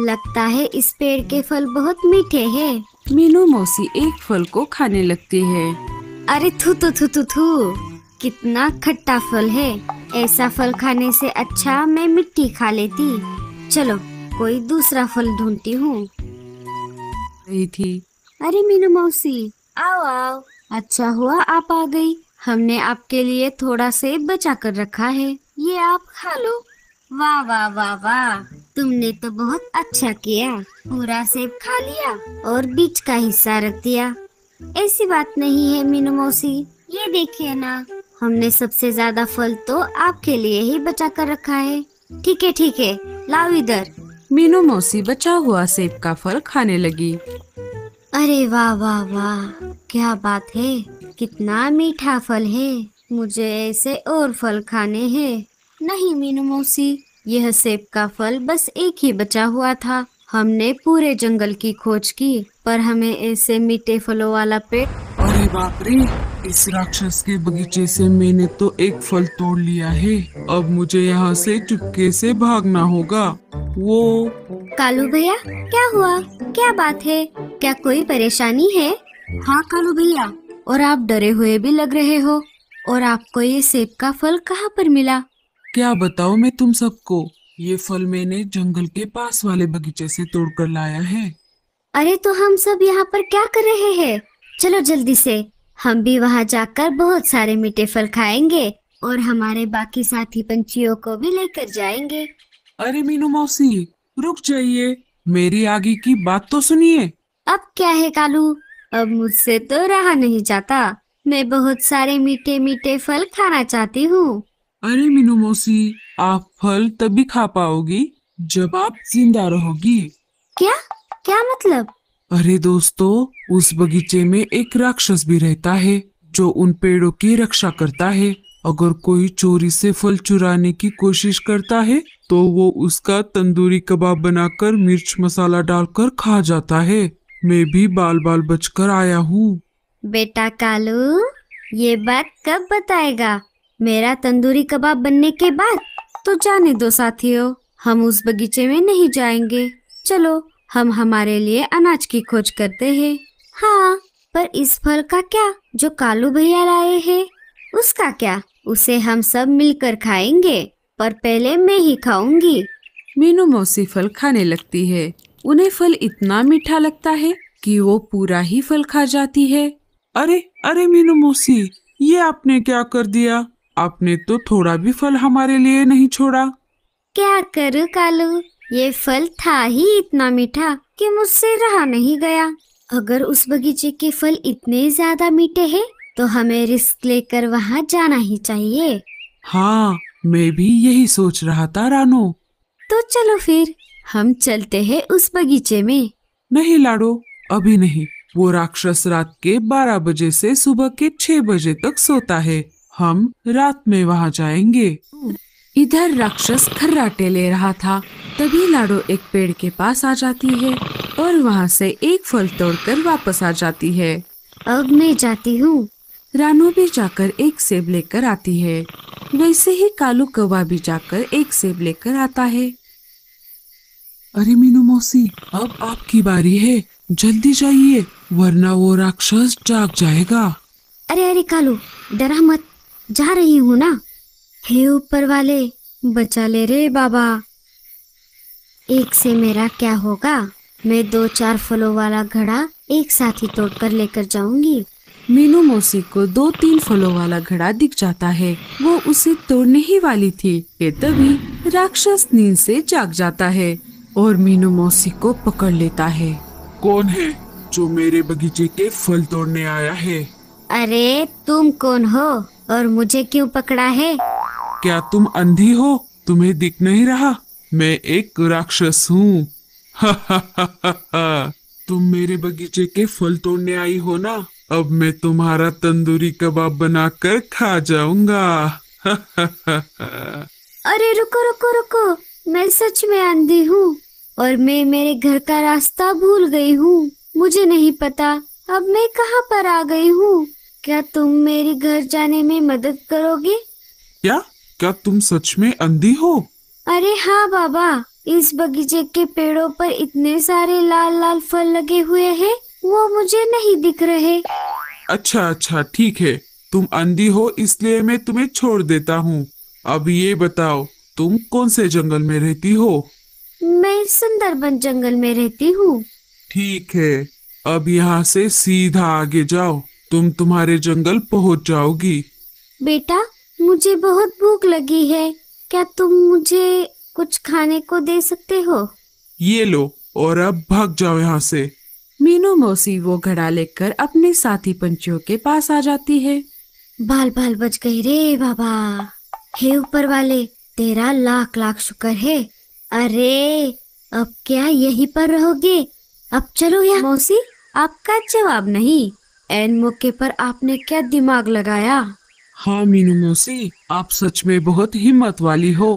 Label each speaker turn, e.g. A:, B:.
A: लगता है इस पेड़ के फल बहुत मीठे हैं।
B: मीनू मौसी एक फल को खाने लगती है।
A: अरे थू थू थू थू थू, कितना खट्टा फल है। ऐसा फल खाने से अच्छा मैं मिट्टी खा लेती। चलो कोई दूसरा फल ढूंढती हूँ।
B: रही थी।
A: अरे मीनू मौसी, आओ आओ। अच्छा हुआ आप आ गई। हमने आपके लिए थोड़ा सेब बचा कर रखा है, ये आप खा लो। वाह वाह वाह वाह, तुमने तो बहुत अच्छा किया। पूरा सेब खा लिया और बीच का हिस्सा रख दिया। ऐसी बात नहीं है मीनू मौसी, ये देखिए ना, हमने सबसे ज्यादा फल तो आपके लिए ही बचा कर रखा है। ठीक है, लाओ इधर।
B: मीनू मौसी बचा हुआ सेब का फल खाने लगी।
A: अरे वाह वाह वाह, क्या बात है, कितना मीठा फल है। मुझे ऐसे और फल खाने हैं। नहीं मीनू मौसी, यह सेब का फल बस एक ही बचा हुआ था। हमने पूरे जंगल की खोज की, पर हमें ऐसे मीठे फलों वाला पेड़।
C: अरे बाप रे, इस राक्षस के बगीचे से मैंने तो एक फल तोड़ लिया है। अब मुझे यहाँ से चुपके से भागना होगा। वो
A: कालू भैया, क्या हुआ? क्या बात है? क्या कोई परेशानी है? हाँ कालू भैया, और आप डरे हुए भी लग रहे हो। और आपको ये सेब का फल कहाँ पर मिला?
C: क्या बताऊँ मैं तुम सबको, ये फल मैंने जंगल के पास वाले बगीचे से तोड़कर लाया है।
A: अरे तो हम सब यहाँ पर क्या कर रहे हैं? चलो जल्दी से, हम भी वहाँ जाकर बहुत सारे मीठे फल खाएंगे और हमारे बाकी साथी पंछियों को भी लेकर जाएंगे।
C: अरे मीनू मौसी, रुक जाइए, मेरी आगे की बात तो सुनिए।
A: अब क्या है कालू, अब मुझसे तो रहा नहीं जाता। मैं बहुत सारे मीठे मीठे फल खाना चाहती हूँ।
C: अरे मीनू मौसी, आप फल तभी खा पाओगी जब आप जिंदा रहोगी।
A: क्या? क्या मतलब?
C: अरे दोस्तों, उस बगीचे में एक राक्षस भी रहता है जो उन पेड़ों की रक्षा करता है। अगर कोई चोरी से फल चुराने की कोशिश करता है तो वो उसका तंदूरी कबाब बनाकर मिर्च मसाला डालकर खा जाता है। मैं भी बाल बाल बचकर आया हूँ।
A: बेटा कालू, ये बात कब बताएगा? मेरा तंदूरी कबाब बनने के बाद? तो जाने दो साथियों, हम उस बगीचे में नहीं जाएंगे। चलो हम हमारे लिए अनाज की खोज करते हैं। हाँ, पर इस फल का क्या जो कालू भैया लाए हैं? उसका क्या? उसे हम सब मिलकर खाएंगे, पर पहले मैं ही खाऊंगी।
B: मीनू मौसी फल खाने लगती है। उन्हें फल इतना मीठा लगता है कि वो पूरा ही फल खा जाती है।
C: अरे अरे मीनू मौसी, ये आपने क्या कर दिया? आपने तो थोड़ा भी फल हमारे लिए नहीं छोड़ा।
A: क्या करूँ कालू, ये फल था ही इतना मीठा कि मुझसे रहा नहीं गया। अगर उस बगीचे के फल इतने ज्यादा मीठे हैं, तो हमें रिस्क लेकर वहाँ जाना ही चाहिए।
C: हाँ, मैं भी यही सोच रहा था रानो।
A: तो चलो फिर हम चलते हैं उस बगीचे में।
C: नहीं लाडो, अभी नहीं। वो राक्षस रात के 12 बजे से सुबह के 6 बजे तक सोता है। हम रात में वहाँ जाएंगे।
B: इधर राक्षस खर्राटे ले रहा था। तभी लाडो एक पेड़ के पास आ जाती है और वहाँ से एक फल तोड़कर वापस आ जाती है।
A: अब मैं जाती हूँ।
B: रानू भी जाकर एक सेब लेकर आती है। वैसे ही कालू कौवा भी जाकर एक सेब लेकर आता है।
C: अरे मीनू मौसी, अब आपकी बारी है, जल्दी जाइए वरना वो राक्षस जाग जाएगा।
A: अरे अरे कालू, डरा मत, जा रही हूँ ना। हे ऊपर वाले, बचा ले रे बाबा। एक से मेरा क्या होगा? मैं 2-4 फलों वाला घड़ा एक साथ ही तोड़कर लेकर जाऊंगी।
B: मीनू मौसी को 2-3 फलों वाला घड़ा दिख जाता है। वो उसे तोड़ने ही वाली थी कि तभी राक्षस नींद से जाग जाता है और मीनू मौसी को पकड़ लेता है।
C: कौन है जो मेरे बगीचे के फल तोड़ने आया है?
A: अरे तुम कौन हो और मुझे क्यों पकड़ा है?
C: क्या तुम अंधी हो? तुम्हें दिख नहीं रहा? मैं एक राक्षस हूँ। तुम मेरे बगीचे के फल तोड़ने आई हो ना? अब मैं तुम्हारा तंदूरी कबाब बनाकर खा जाऊंगा।
A: अरे रुको रुको रुको, मैं सच में अंधी हूँ और मैं मेरे घर का रास्ता भूल गई हूँ। मुझे नहीं पता अब मैं कहाँ पर आ गई हूँ। क्या तुम मेरे घर जाने में मदद करोगे?
C: क्या क्या तुम सच में अंधी हो?
A: अरे हाँ बाबा, इस बगीचे के पेड़ों पर इतने सारे लाल लाल फल लगे हुए हैं, वो मुझे नहीं दिख रहे।
C: अच्छा अच्छा ठीक है, तुम अंधी हो इसलिए मैं तुम्हें छोड़ देता हूँ। अब ये बताओ, तुम कौन से जंगल में रहती हो?
A: मैं सुंदरबन जंगल में रहती हूँ।
C: ठीक है, अब यहाँ से सीधा आगे जाओ, तुम तुम्हारे जंगल पहुँच जाओगी।
A: बेटा, मुझे बहुत भूख लगी है, क्या तुम मुझे कुछ खाने को दे सकते हो?
C: ये लो, और अब भाग जाओ यहाँ से।
B: मीनू मौसी वो घड़ा लेकर अपने साथी पंछियों के पास आ जाती है।
A: बाल बाल बच गए रे बाबा। हे ऊपर वाले, तेरा लाख लाख शुक्र है। अरे, अब क्या यहीं पर रहोगे? अब चलो यहाँ। मौसी, आपका जवाब नहीं। एन मौके पर आपने क्या दिमाग लगाया।
C: हाँ मीनू मौसी, आप सच में बहुत हिम्मत वाली हो।